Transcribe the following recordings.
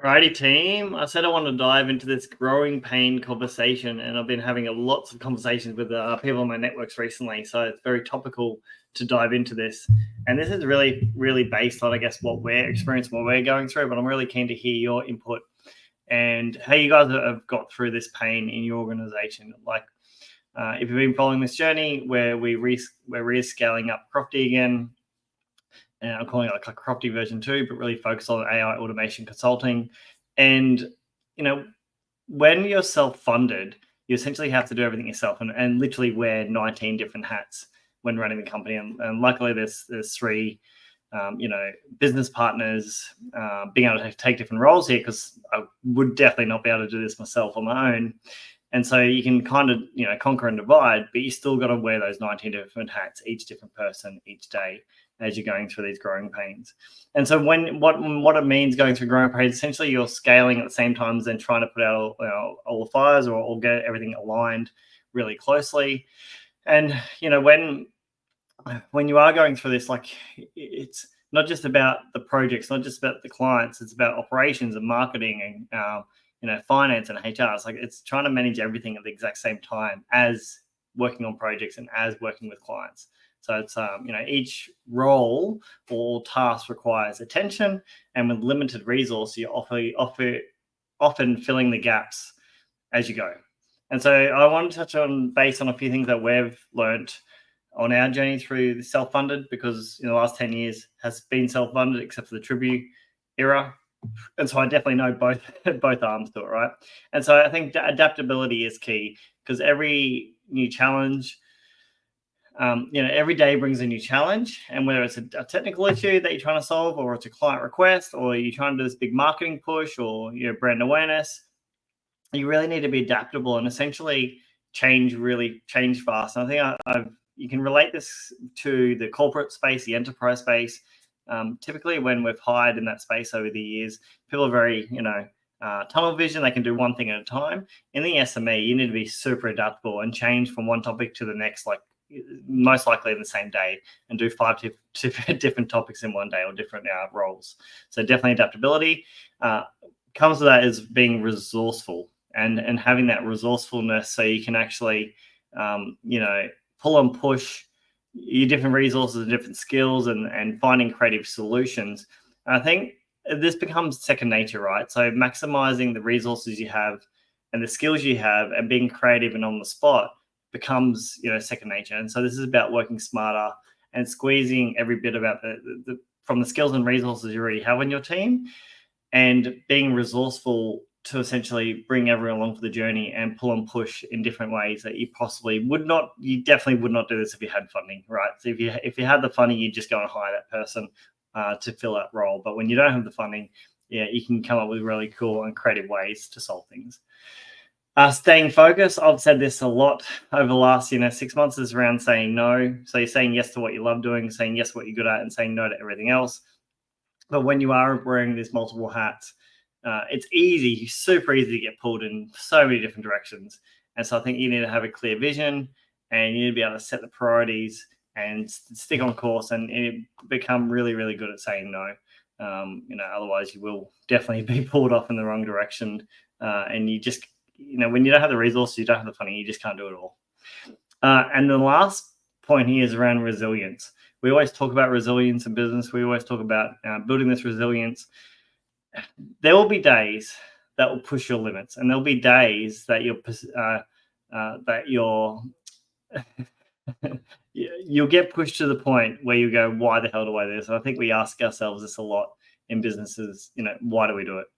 Righty team. I said I want to dive into this growing pain conversation, and I've been having lots of conversations with people on my networks recently. So it's very topical to dive into this. And this is really, really based on, I guess, what we're experiencing, what we're going through. But I'm really keen to hear your input and how you guys have got through this pain in your organization. Like, if you've been following this journey where we're rescaling up property again, and I'm calling it like a Crofty version 2, but really focus on AI automation consulting. And, you know, when you're self-funded, you essentially have to do everything yourself and literally wear 19 different hats when running the company. And luckily there's three, business partners being able to take different roles here, because I would definitely not be able to do this myself on my own. And so you can kind of, conquer and divide, but you still got to wear those 19 different hats, each different person each day, as you're going through these growing pains. And so what it means going through growing pains, essentially you're scaling at the same time as then trying to put out all the fires or get everything aligned really closely. And, when you are going through this, like, it's not just about the projects, not just about the clients, it's about operations and marketing and, finance and HR. It's like it's trying to manage everything at the exact same time as working on projects and as working with clients. So it's each role or task requires attention, and with limited resource, you're often filling the gaps as you go. And so I want to touch on based on a few things that we've learned on our journey through the self-funded, because the last 10 years has been self-funded except for the Tribute era. And so I definitely know both arms to it, right? And so I think adaptability is key, because every new challenge, every day brings a new challenge. And whether it's a technical issue that you're trying to solve, or it's a client request, or you're trying to do this big marketing push, or your brand awareness, you really need to be adaptable and essentially change fast. And I think you can relate this to the corporate space, the enterprise space. Typically, when we've hired in that space over the years, people are very, tunnel vision. They can do one thing at a time. In the SME, you need to be super adaptable and change from one topic to the next, like most likely in the same day, and do 5 different topics in one day, or different roles. So definitely adaptability. Comes with that is being resourceful and having that resourcefulness, so you can actually, pull and push your different resources and different skills and finding creative solutions. And I think this becomes second nature, right? So maximizing the resources you have and the skills you have and being creative and on the spot becomes, second nature. And so this is about working smarter and squeezing every bit about from the skills and resources you already have on your team, and being resourceful to essentially bring everyone along for the journey and pull and push in different ways that you definitely would not do this if you had funding, right? So if you had the funding, you'd just go and hire that person to fill that role. But when you don't have the funding, you can come up with really cool and creative ways to solve things. Staying focused. I've said this a lot over the last 6 months, is around saying no. So you're saying yes to what you love doing, saying yes to what you're good at, and saying no to everything else. But when you are wearing these multiple hats, it's super easy to get pulled in so many different directions. And so I think you need to have a clear vision, and you need to be able to set the priorities and stick on course, and become really, really good at saying no. Otherwise you will definitely be pulled off in the wrong direction. And you just, when you don't have the resources, you don't have the funding, you just can't do it all. And the last point here is around resilience. We always talk about resilience in business. We always talk about building this resilience. There will be days that will push your limits, and there'll be days that you'll get pushed to the point where you go, why the hell do I do this? And I think we ask ourselves this a lot in businesses. Why do we do it?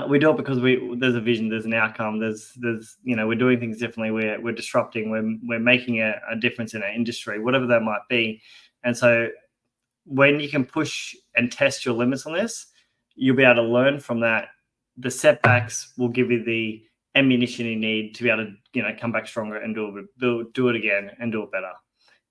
We do it because there's a vision, there's an outcome, there's we're doing things differently, we're disrupting, we're making a difference in our industry, whatever that might be. And so when you can push and test your limits on this, you'll be able to learn from that. The setbacks will give you the ammunition you need to be able to come back stronger and do it again and do it better.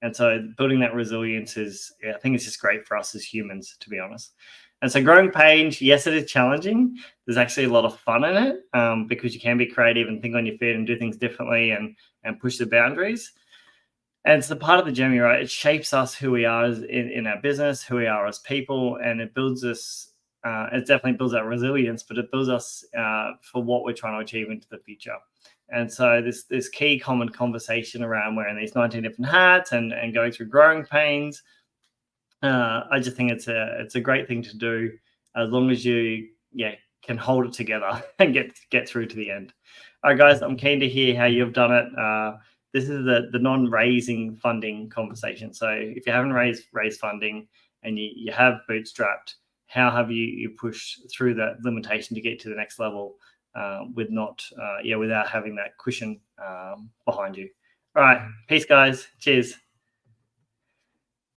And so building that resilience I think it's just great for us as humans, to be honest. And so growing pains, yes, it is challenging. There's actually a lot of fun in it, because you can be creative and think on your feet and do things differently and push the boundaries. And it's the part of the journey, right? It shapes us, who we are in our business, who we are as people, and it builds us it definitely builds our resilience, but it builds us for what we're trying to achieve into the future. And so this key common conversation around wearing these 19 different hats and going through growing pains, I just think it's a great thing to do, as long as you can hold it together and get through to the end. All right, guys, I'm keen to hear how you've done it. This is the non-raising funding conversation. So if you haven't raised funding and you have bootstrapped, how have you pushed through that limitation to get to the next level without having that cushion behind you? All right, peace, guys. Cheers.